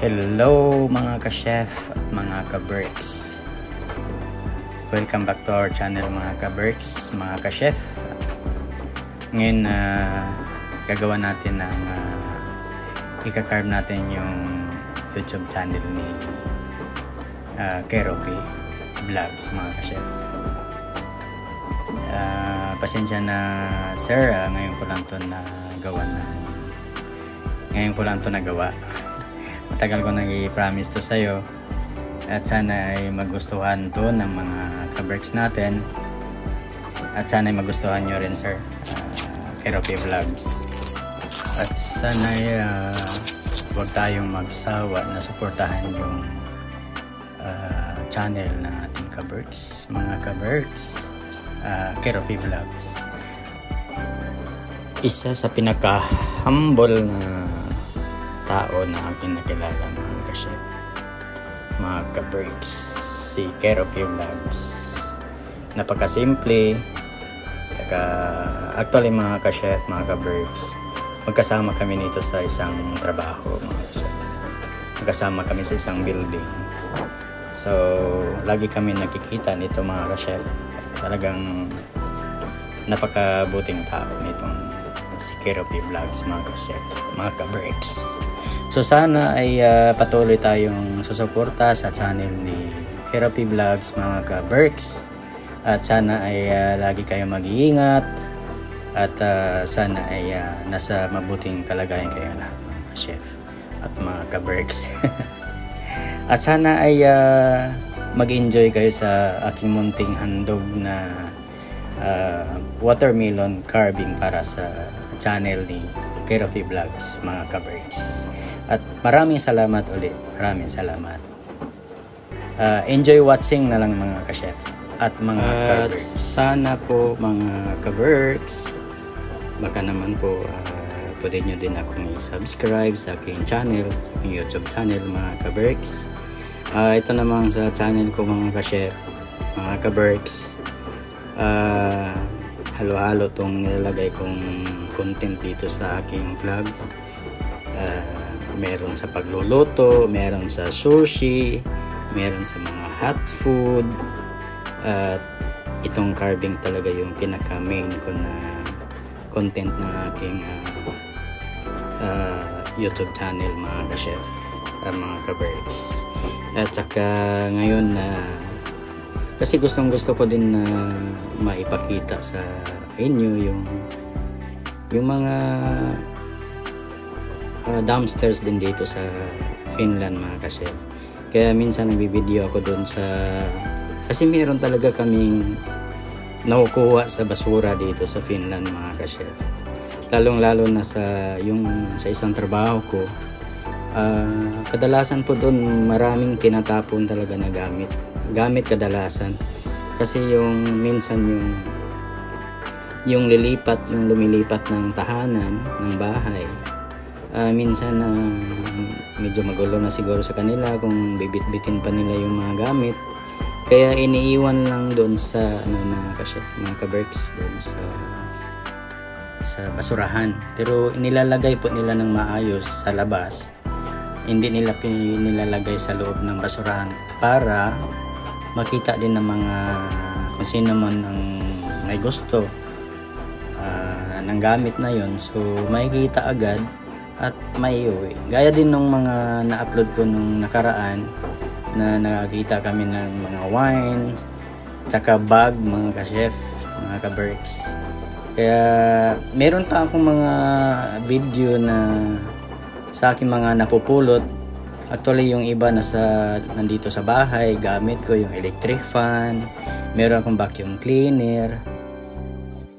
Hello mga ka-chef at mga ka-berks. Welcome back to our channel mga ka-berks, mga ka-chef. Ngayon gagawa natin ng ika-carve natin yung YouTube channel ni Keropi Vlogs mga ka-chef. Pasensya na sir, ngayon ko lang to nagawa. Matagal ko nang i-promise to sa'yo at sana ay magustuhan to ng mga ka-berks natin at sana ay magustuhan nyo rin sir, Keropi Vlogs, at sana ay huwag tayong magsawa na suportahan yung channel ng ating ka-berks, mga ka-berks, Keropi Vlogs. Isa sa pinaka-humble na tao na aking nakilala mga ka-chef, mga ka-berks, si Keropi Vlogs. Napakasimple, saka actually mga ka-chef, mga ka-berks, magkasama kami nito sa isang trabaho mga ka-chef. Magkasama kami sa isang building, so lagi kami nakikita nito mga ka-chef. Talagang napakabuting tao nitong si Keropi Vlogs mga ka-chef, mga ka-berks. So sana ay patuloy tayong susuporta sa channel ni Keropi Vlogs mga ka-berks, at sana ay lagi kayong mag-iingat at sana ay nasa mabuting kalagayan kayo lahat mga ka-chef at mga ka-berks. At sana ay mag-enjoy kayo sa aking munting handog na watermelon carving para sa channel ni Keropi Vlogs mga ka-berks. At maraming salamat ulit, maraming salamat. Enjoy watching na lang mga ka-chef at mga ka-berks. Sana po mga ka-berks, baka naman po pwede nyo din akong i-subscribe sa aking channel, sa aking YouTube channel mga ka-berks. Ito naman sa channel ko mga ka-chef, mga ka-berks, halo-halo tong nilalagay kong content dito sa aking vlogs. Meron sa pagluluto, meron sa sushi, meron sa mga hot food, at itong carving talaga yung pinaka main ko na content ng aking YouTube channel mga ka-chef, mga ka-berks. At saka ngayon kasi gustong gusto ko din na maipakita sa inyo yung mga dumpsters din dito sa Finland mga ka-chef. Kaya minsan nagbibideo ako doon kasi meron talaga kaming nakukuha sa basura dito sa Finland mga ka-chef. Lalong lalo na sa isang trabaho ko, kadalasan po doon maraming tinatapon talaga na gamit kadalasan. Kasi minsan yung lumilipat ng tahanan ng bahay, minsan medyo magulo na siguro sa kanila kung bibit-bitin pa nila yung mga gamit, kaya iniiwan lang doon sa mga ka-berks doon sa basurahan. Pero inilalagay po nila ng maayos sa labas, hindi nila nilalagay sa loob ng basurahan para makita din ng mga kung sino man ang may gusto ng gamit na yon, so makikita agad at may uwi. Gaya din nung mga na-upload ko nung nakaraan na nakakita kami ng mga wines, tsaka bag mga ka-chef, mga ka-berks. Kaya meron pa akong mga video na sa aking mga napupulot. Actually yung iba nandito sa bahay, gamit ko yung electric fan, meron akong vacuum cleaner,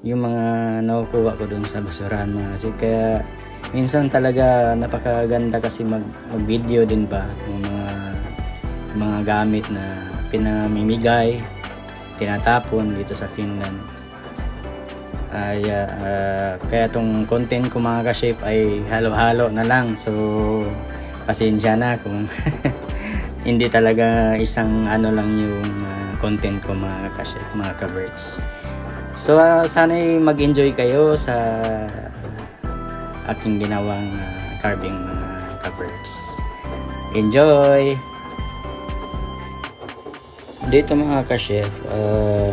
yung mga nakukuha ko dun sa basurahan mga kasi. Kaya minsan talaga napakaganda kasi mag-video din ba ng mga gamit na pinamimigay tinatapon dito sa Finland. Kaya tong content ko mga ka-chef ay halo-halo na lang. So pasensya na kung hindi talaga isang ano lang yung content ko mga ka-chef, mga ka-birds. So sana'y mag-enjoy kayo sa aking ginawang carving mga ka-birds. Enjoy! Dito mga ka-chef,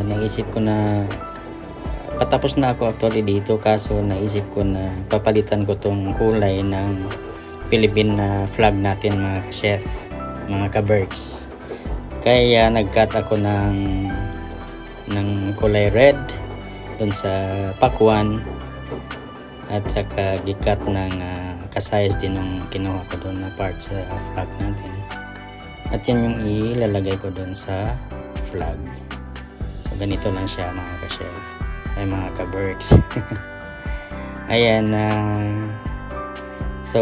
naisip ko na patapos na ako actually dito, kaso naisip ko na papalitan ko tong kulay ng Philippine na flag natin mga ka-chef, mga ka-birds. Kaya nag-cut ako ng kulay red dun sa pakwan, at saka gikat ng kasize din ng kinuha ko dun na part sa flag natin. At yan yung ilalagay ko dun sa flag. So ganito lang siya mga ka-chef, ay mga ka-birds. Ayan, so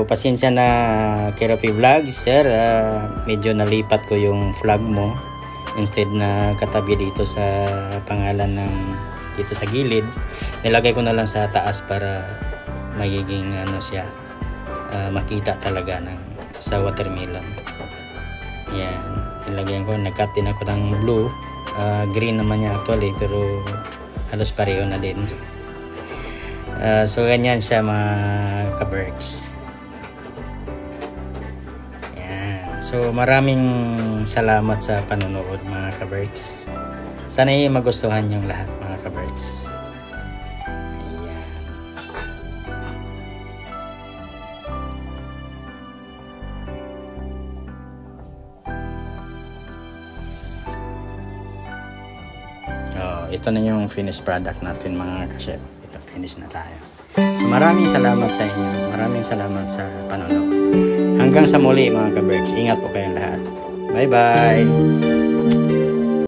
pasensya na Keropi Vlogs sir, medyo nalipat ko yung flag mo. Instead na katabi dito sa pangalan ng dito sa gilid, nilagay ko na lang sa taas para magiging ano siya, makita talaga sa watermelon. Yan, nilagyan ko, nag-cut din ako ng blue, green naman niya actually, pero halos pareho na din. So ganyan siya mga ka-birds. Yan, so maraming salamat sa panonood mga ka-birds. Sana'y magustuhan yung lahat mga ka-birds. Ito na yung finished product natin mga ka-chef. Ito, finish na tayo. So maraming salamat sa inyo. Maraming salamat sa panonood. Hanggang sa muli mga ka-birds. Ingat po kayong lahat. Bye bye!